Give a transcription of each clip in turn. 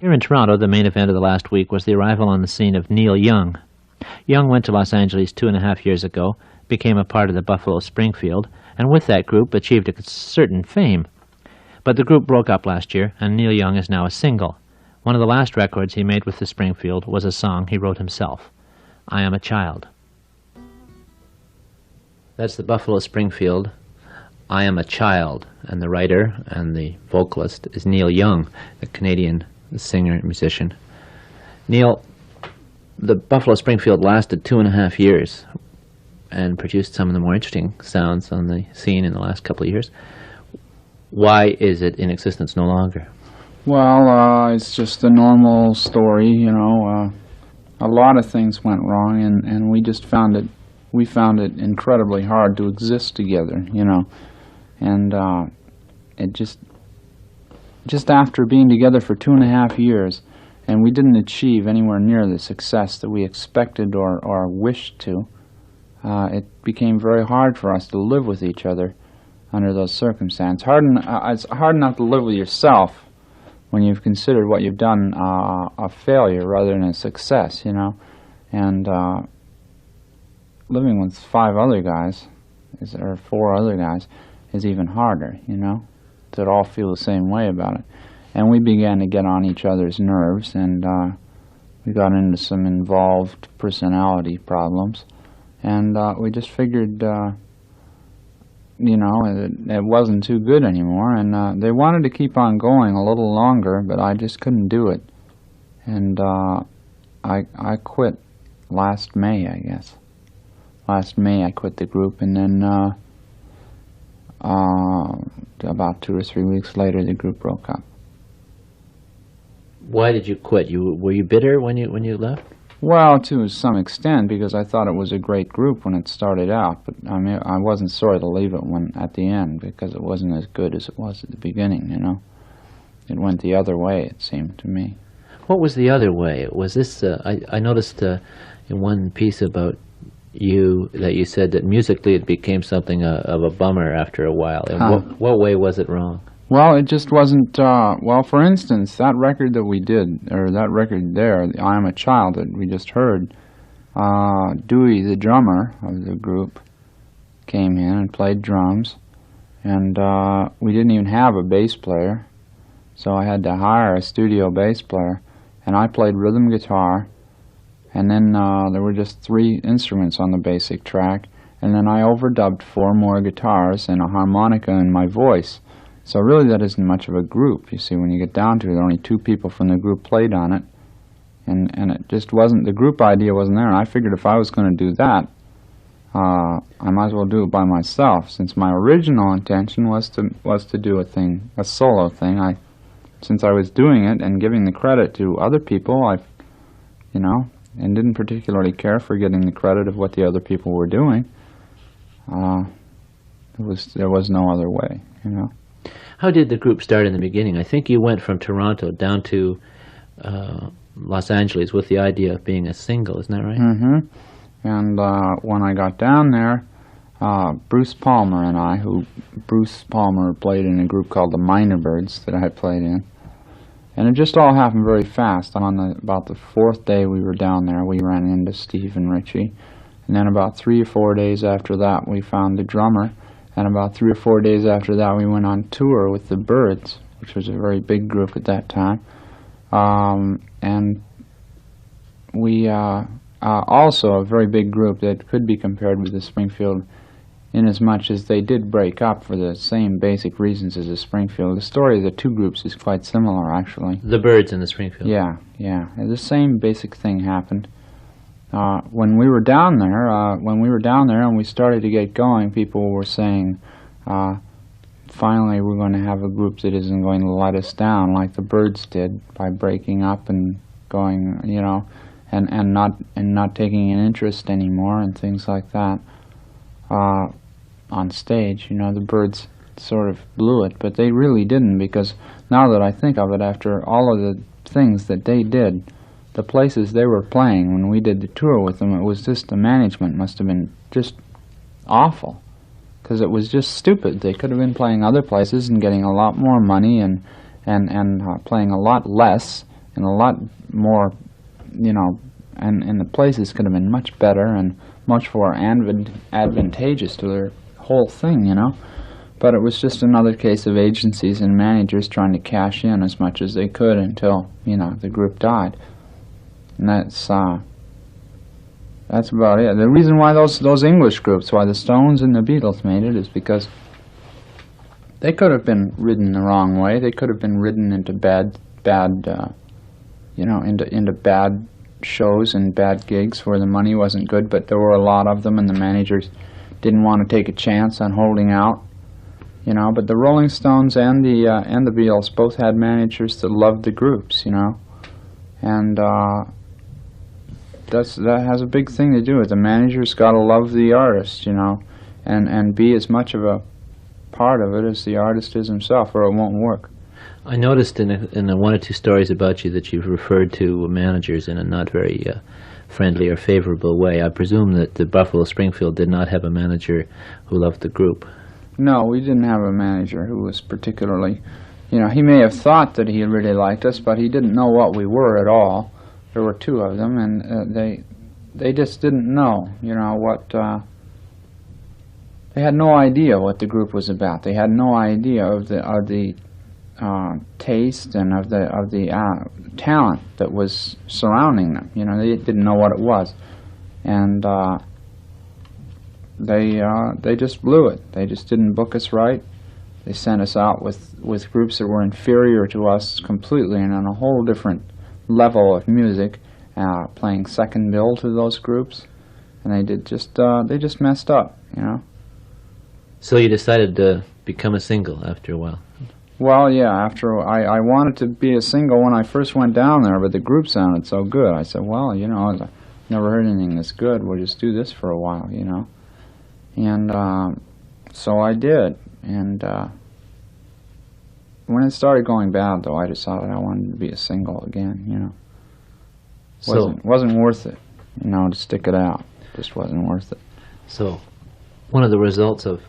Here in Toronto, the main event of the last week was the arrival on the scene of Neil Young. Young went to Los Angeles 2.5 years ago, became a part of the Buffalo Springfield, and with that group achieved a certain fame. But the group broke up last year, and Neil Young is now a single. One of the last records he made with the Springfield was a song he wrote himself, I Am a Child. That's the Buffalo Springfield, I Am a Child, and the writer and the vocalist is Neil Young, a Canadian singer and musician. Neil, the Buffalo Springfield lasted 2.5 years and produced some of the more interesting sounds on the scene in the last couple of years. Why is it in existence no longer? Well, it's just a normal story, you know. A lot of things went wrong, and we found it incredibly hard to exist together, you know. And it just after being together for 2.5 years, and we didn't achieve anywhere near the success that we expected or wished to, it became very hard for us to live with each other under those circumstances. It's hard enough to live with yourself when you've considered what you've done a failure rather than a success, you know. And living with 5 other guys, or 4 other guys, is even harder, you know, that all feel the same way about it. And we began to get on each other's nerves, and we got into some involved personality problems. And we just figured, you know, it wasn't too good anymore. And they wanted to keep on going a little longer, but I just couldn't do it. And I quit last May, I guess. Last May I quit the group, and then about 2 or 3 weeks later the group broke up. Why did you quit? Were you bitter when you left? Well, to some extent, because I thought it was a great group when it started out, but I mean, I wasn't sorry to leave it at the end, because it wasn't as good as it was at the beginning, you know. It went the other way, it seemed to me. What was the other way? Was this, I noticed in one piece about you that you said that musically it became something of a bummer after a while. In what way was it wrong? Well, it just wasn't, well, for instance, that record that we did, or that record there, I Am a Child that we just heard, Dewey, the drummer of the group, came in and played drums, and we didn't even have a bass player, so I had to hire a studio bass player, and I played rhythm guitar, and then there were just 3 instruments on the basic track, and then I overdubbed 4 more guitars and a harmonica in my voice. So really that isn't much of a group. You see, when you get down to it, only 2 people from the group played on it, and it just wasn't, the group idea wasn't there, and I figured if I was going to do that, I might as well do it by myself, since my original intention was to do a solo thing. Since I was doing it and giving the credit to other people, you know, and didn't particularly care for getting the credit of what the other people were doing, there was no other way, you know. How did the group start in the beginning? I think you went from Toronto down to Los Angeles with the idea of being a single, isn't that right? Mm-hmm. And when I got down there, Bruce Palmer and I, Bruce Palmer played in a group called the Minor Birds that I played in, and it just all happened very fast. About the 4th day we were down there, we ran into Steve and Richie, and then about 3 or 4 days after that, we found the drummer. And about 3 or 4 days after that, we went on tour with the Birds, which was a very big group at that time. And we also a very big group that could be compared with the Springfield, in as much as they did break up for the same basic reasons as the Springfield. The story of the 2 groups is quite similar, actually. The Birds and the Springfield. Yeah. The same basic thing happened. When we were down there, and we started to get going, people were saying, finally we're going to have a group that isn't going to let us down like the Birds did by breaking up and going, you know, and not taking an interest anymore and things like that on stage. You know, the Birds sort of blew it, but they really didn't, because now that I think of it, after all of the things that they did, the places they were playing when we did the tour with them, it was just, the management must have been just awful, because it was just stupid. They could have been playing other places and getting a lot more money and playing a lot less and a lot more, you know, and the places could have been much better and much more advantageous to their whole thing, you know. But it was just another case of agencies and managers trying to cash in as much as they could until, you know, the group died. And that's about it. The reason why those English groups, why the Stones and the Beatles made it, is because they could have been ridden the wrong way. They could have been ridden into bad into bad shows and bad gigs where the money wasn't good, but there were a lot of them, and the managers didn't want to take a chance on holding out, you know. But the Rolling Stones and the Beatles both had managers that loved the groups, you know, and that has a big thing to do with it. The manager's got to love the artist, you know, and be as much of a part of it as the artist is himself, or it won't work. I noticed in the one or two stories about you that you've referred to managers in a not very friendly or favorable way. I presume that the Buffalo Springfield did not have a manager who loved the group. No, we didn't have a manager who was particularly, you know, he may have thought that he really liked us, but he didn't know what we were at all. There were two of them, and they just didn't know, you know, what. They had no idea what the group was about. They had no idea of the taste and of the talent that was surrounding them. You know, they didn't know what it was, and they just blew it. They just didn't book us right. They sent us out with groups that were inferior to us completely and on a whole different level of music, playing second bill to those groups, and they just messed up, you know. So you decided to become a single after a while? Well, yeah, after I wanted to be a single when I first went down there, but the group sounded so good. I said, well, you know, I've never heard anything this good. We'll just do this for a while, you know. And so I did. And when it started going bad, though, I decided I wanted to be a single again, you know. Wasn't worth it, you know, to stick it out. Just wasn't worth it. So one of the results of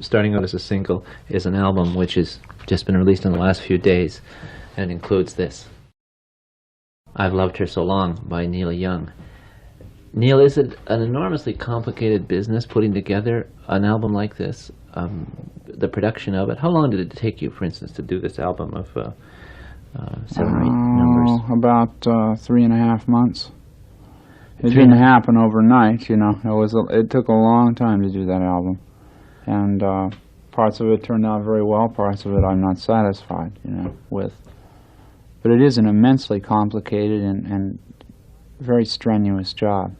starting out as a single is an album which has just been released in the last few days, and includes this, I've Loved Her So Long by Neil Young. Neil, is it an enormously complicated business putting together an album like this? The production of it, how long did it take you, for instance, to do this album of 7 or 8 numbers? About 3.5 months. It didn't happen overnight, you know. It took a long time to do that album, and parts of it turned out very well. Parts of it I'm not satisfied, you know, with. But it is an immensely complicated and very strenuous job.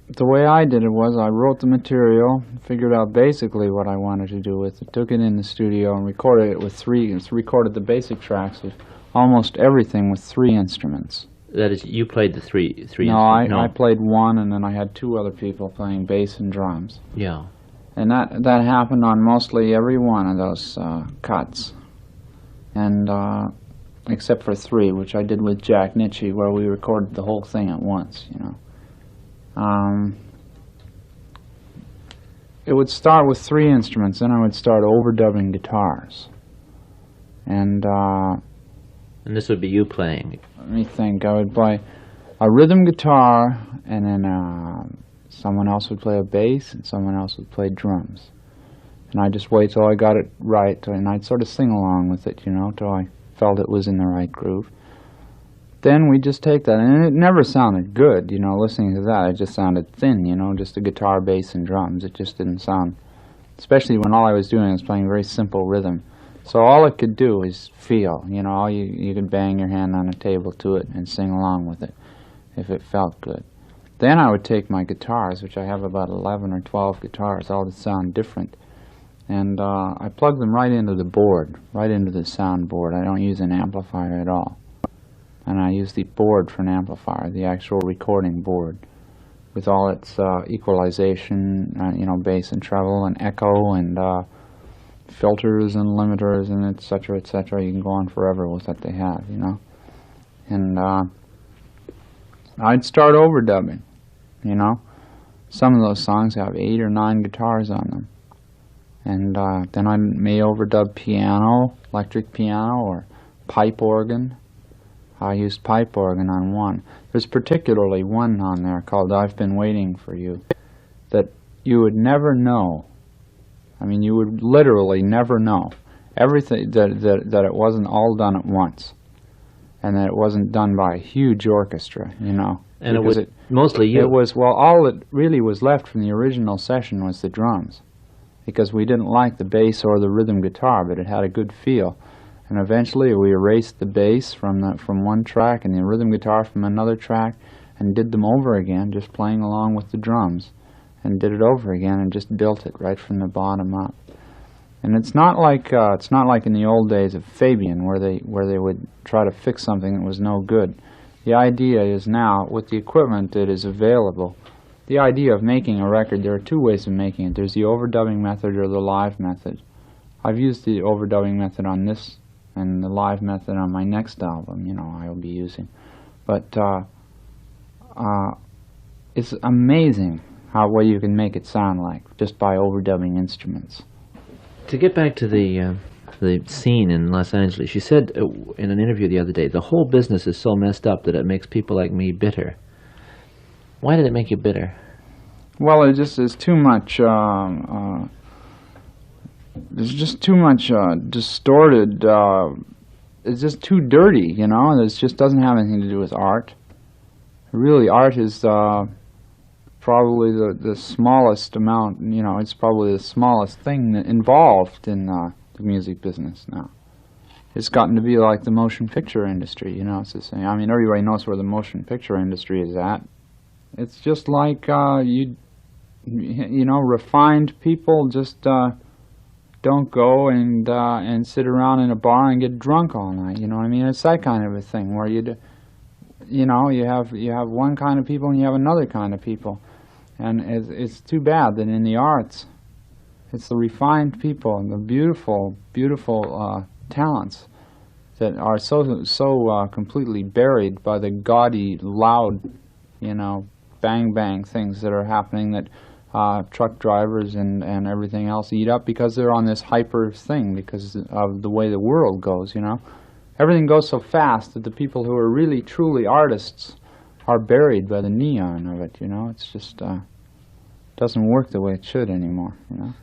The way I did it was I wrote the material, figured out basically what I wanted to do with it, took it in the studio and recorded it with recorded the basic tracks of almost everything with 3 instruments. That is, you played the three instruments? No, I played one, and then I had 2 other people playing bass and drums. Yeah. And that happened on mostly every one of those cuts. And except for 3, which I did with Jack Nitschke, where we recorded the whole thing at once, you know. It would start with 3 instruments, then I would start overdubbing guitars. And this would be you playing? Let me think. I would play a rhythm guitar, and then someone else would play a bass, and someone else would play drums. And I'd just wait till I got it right, and I'd sort of sing along with it, you know, till I felt it was in the right groove. Then we'd just take that, and it never sounded good, you know, listening to that. It just sounded thin, you know, just a guitar, bass, and drums. It just didn't sound, especially when all I was doing was playing very simple rhythm. So all it could do is feel, you know, you could bang your hand on a table to it and sing along with it if it felt good. Then I would take my guitars, which I have about 11 or 12 guitars, all that sound different, and I plug them right into the board, right into the sound board. I don't use an amplifier at all. And I use the board for an amplifier, the actual recording board, with all its equalization, you know, bass and treble and echo and filters and limiters and et cetera, et cetera. You can go on forever with what they have, you know. And I'd start overdubbing, you know. Some of those songs have 8 or 9 guitars on them. And then I may overdub piano, electric piano, or pipe organ. I used pipe organ on one. There's particularly one on there called I've Been Waiting for You that you would never know. I mean, you would literally never know everything that it wasn't all done at once, and that it wasn't done by a huge orchestra, you know. And it was mostly you. It was, well, all that really was left from the original session was the drums, because we didn't like the bass or the rhythm guitar, but it had a good feel. And eventually we erased the bass from one track and the rhythm guitar from another track, and did them over again, just playing along with the drums, and did it over again and just built it right from the bottom up. And it's not like in the old days of Fabian where they would try to fix something that was no good. The idea is now, with the equipment that is available, the idea of making a record, there are two ways of making it. There's the overdubbing method or the live method. I've used the overdubbing method on this and the live method on my next album, you know, I'll be using. But it's amazing what you can make it sound like just by overdubbing instruments. To get back to the scene in Los Angeles, you said in an interview the other day, the whole business is so messed up that it makes people like me bitter. Why did it make you bitter? Well, it just is too much. There's just too much distorted. It's just too dirty, you know. It just doesn't have anything to do with art. Really, art is probably the smallest amount. You know, it's probably the smallest thing involved in the music business now. It's gotten to be like the motion picture industry, you know. It's the same. I mean, everybody knows where the motion picture industry is at. It's just like you know, refined people just don't go and sit around in a bar and get drunk all night. You know what I mean? It's that kind of a thing where you know, you have one kind of people and you have another kind of people, and it's too bad that in the arts, it's the refined people and the beautiful talents that are so completely buried by the gaudy, loud, you know, bang bang things that are happening that truck drivers and everything else eat up, because they're on this hyper thing because of the way the world goes, you know. Everything goes so fast that the people who are really truly artists are buried by the neon of it, you know. It's just doesn't work the way it should anymore, you know.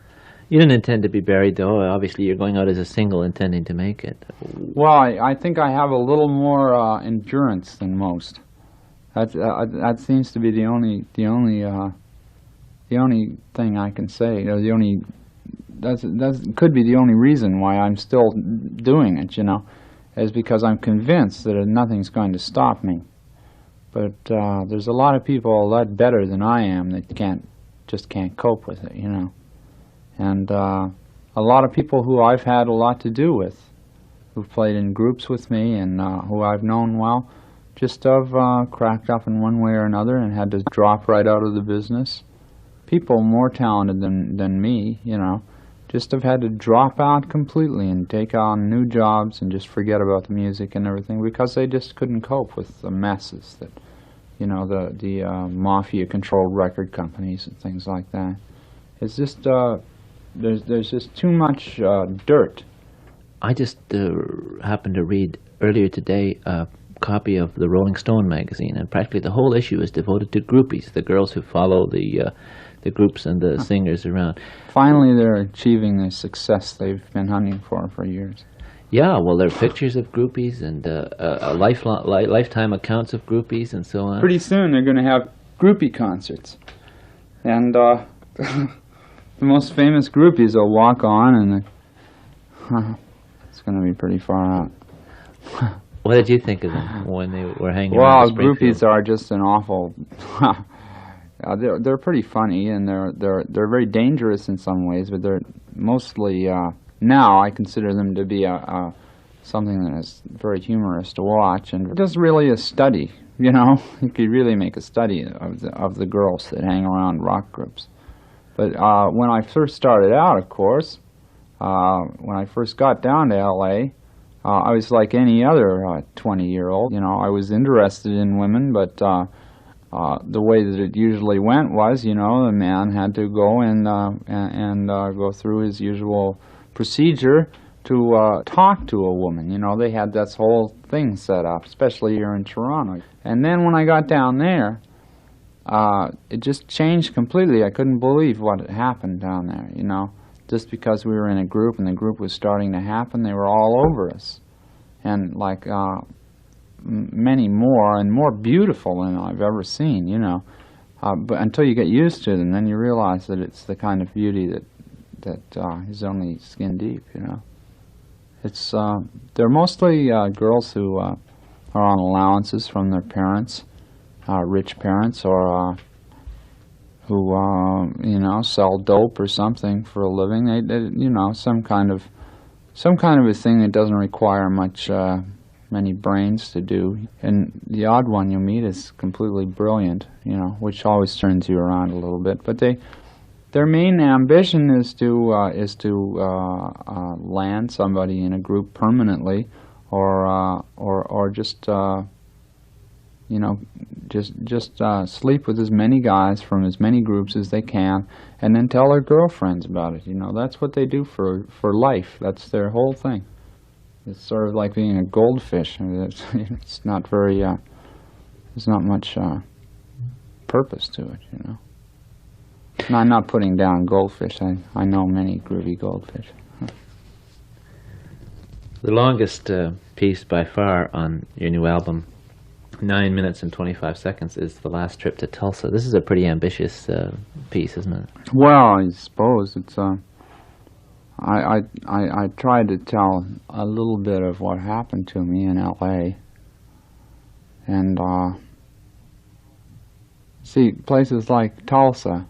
You didn't intend to be buried, though. Obviously, you're going out as a single, intending to make it. Well, I think I have a little more endurance than most. That seems to be the only thing I can say. You know, that could be the only reason why I'm still doing it. You know, is because I'm convinced that nothing's going to stop me. But there's a lot of people a lot better than I am that just can't cope with it. You know. And a lot of people who I've had a lot to do with, who've played in groups with me and who I've known well, just have cracked up in one way or another and had to drop right out of the business. People more talented than me, you know, just have had to drop out completely and take on new jobs and just forget about the music and everything because they just couldn't cope with the messes that, you know, the mafia-controlled record companies and things like that. It's just... There's just too much dirt. I just happened to read earlier today a copy of the Rolling Stone magazine, and practically the whole issue is devoted to groupies, the girls who follow the groups and the singers around. Finally, they're achieving the success they've been hunting for years. Yeah, well, there are pictures of groupies and lifetime accounts of groupies and so on. Pretty soon, they're going to have groupie concerts, and the most famous groupies will walk on, and it's going to be pretty far out. What did you think of them when they were hanging around? Well, groupies are just an awful. They're pretty funny, and they're very dangerous in some ways, but they're mostly now I consider them to be something that is very humorous to watch, and just really a study. You know, you could really make a study of the girls that hang around rock groups. But when I first started out, of course, when I first got down to L.A., I was like any other 20-year-old. You know, I was interested in women, but the way that it usually went was, you know, the man had to go and go through his usual procedure talk to a woman. You know, they had this whole thing set up, especially here in Toronto. And then when I got down there, it just changed completely. I couldn't believe what had happened down there, you know. Just because we were in a group and the group was starting to happen, they were all over us. And like many more, and more beautiful than I've ever seen, you know. But until you get used to them, then you realize that it's the kind of beauty that is only skin deep, you know. It's they're mostly girls who are on allowances from their parents, rich parents, or who you know, sell dope or something for a living. They you know, some kind of a thing that doesn't require many brains to do. And the odd one you meet is completely brilliant, you know, which always turns you around a little bit. But their main ambition is to land somebody in a group permanently, or just you know, just sleep with as many guys from as many groups as they can, and then tell their girlfriends about it. You know, that's what they do for life. That's their whole thing. It's sort of like being a goldfish. I mean, it's not very. There's not much purpose to it, you know. And I'm not putting down goldfish. I know many groovy goldfish. The longest piece by far on your new album, 9 minutes and 25 seconds, is The Last Trip to Tulsa. This is a pretty ambitious piece, isn't it? Well, I suppose it's. I tried to tell a little bit of what happened to me in L.A. And see, places like Tulsa.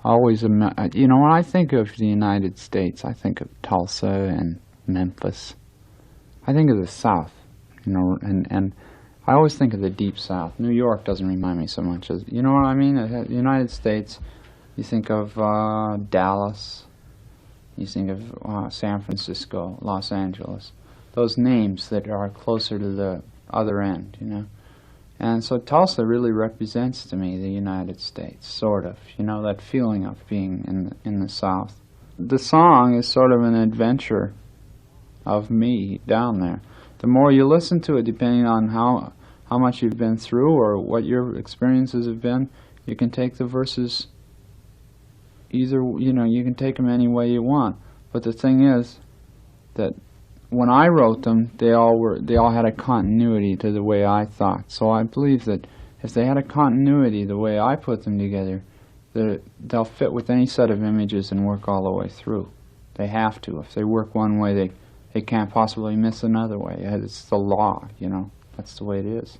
Always, you know, when I think of the United States, I think of Tulsa and Memphis. I think of the South, you know, and I always think of the Deep South. New York doesn't remind me so much as, you know what I mean? The United States, you think of Dallas, you think of San Francisco, Los Angeles. Those names that are closer to the other end, you know. And so Tulsa really represents to me the United States, sort of, you know, that feeling of being in the South. The song is sort of an adventure of me down there. The more you listen to it, depending on how much you've been through or what your experiences have been, you can take the verses either, you know, you can take them any way you want. But the thing is that when I wrote them, they all had a continuity to the way I thought. So I believe that if they had a continuity the way I put them together, they'll fit with any set of images and work all the way through. They have to. If they work one way, they can't possibly miss another way. It's the law, you know. That's the way it is.